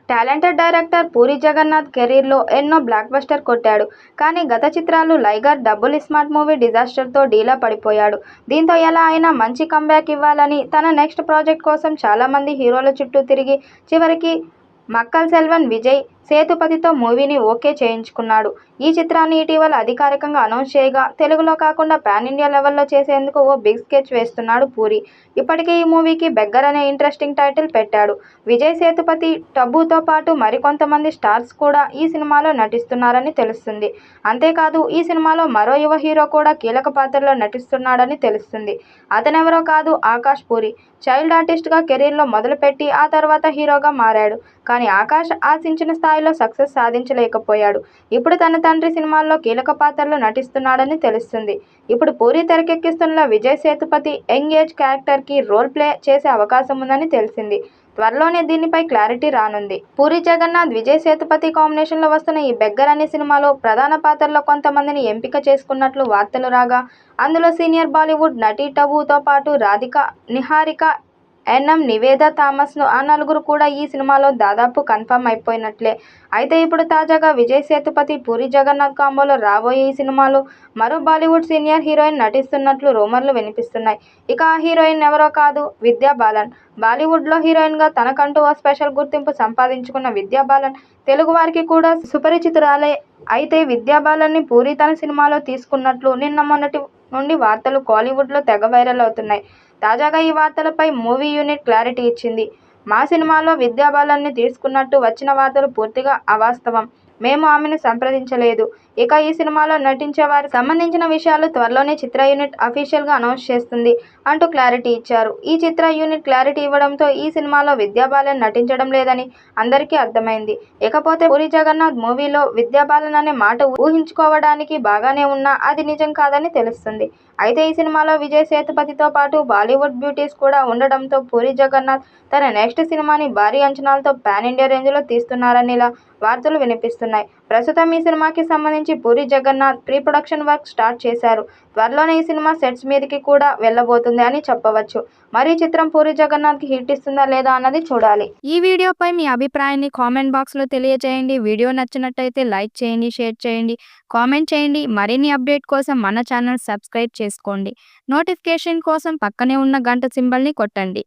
Talented director puri Jagannadh కెరీర్లో ఎన్నో block buster కొట్టాడు. కానీ గత చిత్రాలు లైగర్, డబుల్ స్మార్ట్ మూవీ డిజాస్టర్తో డీలా పడిపోయాడు. దీంతో ఎలా అయినా మంచి కమ్బ్యాక్ ఇవ్వాలని తన నెక్స్ట్ ప్రాజెక్ట్ కోసం చాలామంది హీరోల చుట్టూ తిరిగి చివరికి మక్కల్ సెల్వన్ విజయ్ సేతుపతితో మూవీని ఓకే చేయించుకున్నాడు. ఈ చిత్రాన్ని ఇటీవల అధికారికంగా అనౌన్స్ చేయగా తెలుగులో కాకుండా పాన్ ఇండియా లెవెల్లో చేసేందుకు ఓ బిగ్ స్కెచ్ వేస్తున్నాడు పూరి. ఇప్పటికే ఈ మూవీకి బెగ్గర్ అనే ఇంట్రెస్టింగ్ టైటిల్ పెట్టాడు. విజయ్ సేతుపతి, టబుతో పాటు మరికొంతమంది స్టార్స్ కూడా ఈ సినిమాలో నటిస్తున్నారని తెలుస్తుంది. అంతేకాదు ఈ సినిమాలో మరో యువ హీరో కూడా కీలక పాత్రలో నటిస్తున్నాడని తెలుస్తుంది. అతనెవరో కాదు, ఆకాష్ పూరి. చైల్డ్ ఆర్టిస్ట్గా కెరీర్లో మొదలుపెట్టి ఆ తర్వాత హీరోగా మారాడు. కానీ ఆకాష్ ఆశించిన స్థాయిలో సక్సెస్ సాధించలేకపోయాడు. ఇప్పుడు తన తండ్రి సినిమాల్లో కీలక పాత్రలో నటిస్తున్నాడని తెలుస్తుంది. ఇప్పుడు పూరి తెరకెక్కిస్తున్న విజయ్ సేతుపతి యంగ్ ఏజ్ క్యారెక్టర్కి రోల్ ప్లే చేసే అవకాశం ఉందని తెలిసింది. త్వరలోనే దీనిపై క్లారిటీ రానుంది. పూరి జగన్నాథ్, విజయ్ సేతుపతి కాంబినేషన్లో వస్తున్న ఈ బెగ్గర్ అనే సినిమాలో ప్రధాన పాత్రల్లో కొంతమందిని ఎంపిక చేసుకున్నట్లు వార్తలు రాగా, అందులో సీనియర్ బాలీవుడ్ నటి టబుతో పాటు రాధిక, నిహారిక, ఎన్ఎం, నివేదా థామస్ ఆ నలుగురు కూడా ఈ సినిమాలో దాదాపు కన్ఫర్మ్ అయిపోయినట్లే. అయితే ఇప్పుడు తాజాగా విజయ్ సేతుపతి, పూరి జగన్నాథ్ కాంబోలో రాబోయే ఈ సినిమాలో మరో బాలీవుడ్ సీనియర్ హీరోయిన్ నటిస్తున్నట్లు రూమర్లు వినిపిస్తున్నాయి. ఇక ఆ హీరోయిన్ ఎవరో కాదు, విద్యా బాలన్. బాలీవుడ్లో హీరోయిన్గా తనకంటూ ఓ స్పెషల్ గుర్తింపు సంపాదించుకున్న విద్యా బాలన్ తెలుగు వారికి కూడా సుపరిచితురాలే. అయితే విద్యా బాలన్ని పూరి తన సినిమాలో తీసుకున్నట్లు నిన్న మొన్నటి నుండి వార్తలు కోలీవుడ్లో తెగ వైరల్ అవుతున్నాయి. తాజాగా ఈ వార్తలపై మూవీ యూనిట్ క్లారిటీ ఇచ్చింది. మా సినిమాలో విద్యా బాలన్ని తీసుకున్నట్టు వచ్చిన వార్తలు పూర్తిగా అవాస్తవం. మేము ఆమెను సంప్రదించలేదు. ఇక ఈ సినిమాలో నటించే వారికి సంబంధించిన విషయాలు త్వరలోనే చిత్ర యూనిట్ అఫీషియల్గా అనౌన్స్ చేస్తుంది అంటూ క్లారిటీ ఇచ్చారు. ఈ చిత్ర యూనిట్ క్లారిటీ ఇవ్వడంతో ఈ సినిమాలో విద్యా బాలన్ నటించడం లేదని అందరికీ అర్థమైంది. ఇకపోతే పూరి జగన్నాథ్ మూవీలో విద్యా బాలన్ అనే మాట ఊహించుకోవడానికి బాగానే ఉన్నా అది నిజం కాదని తెలుస్తుంది. అయితే ఈ సినిమాలో విజయ్ సేతుపతితో పాటు బాలీవుడ్ బ్యూటీస్ కూడా ఉండడంతో పూరి జగన్నాథ్ తన నెక్స్ట్ సినిమాని భారీ అంచనాలతో పాన్ ఇండియా రేంజ్లో తీస్తున్నారని ఇలా వార్తలు వినిపిస్తున్నాయి. ప్రస్తుతం ఈ సినిమాకి సంబంధించి Puri Jagannadh pre production work start చేశారు. త్వరలోనే ఈ సినిమా సెట్స్ మీదకి కూడా వెళ్ళబోతుంది అని చెప్పవచ్చు. మరి ఈ చిత్రం పూరి జగన్నాథ్కి హిట్ ఇస్తుందా లేదా అన్నది చూడాలి. ఈ వీడియోపై మీ అభిప్రాయాన్ని కామెంట్ బాక్స్లో తెలియజేయండి. వీడియో నచ్చినట్టయితే లైక్ చేయండి, షేర్ చేయండి, కామెంట్ చేయండి. మరిన్ని అప్డేట్ కోసం మన ఛానల్ సబ్స్క్రైబ్ చేసుకోండి. నోటిఫికేషన్ కోసం పక్కనే ఉన్న గంట సింబల్ని కొట్టండి.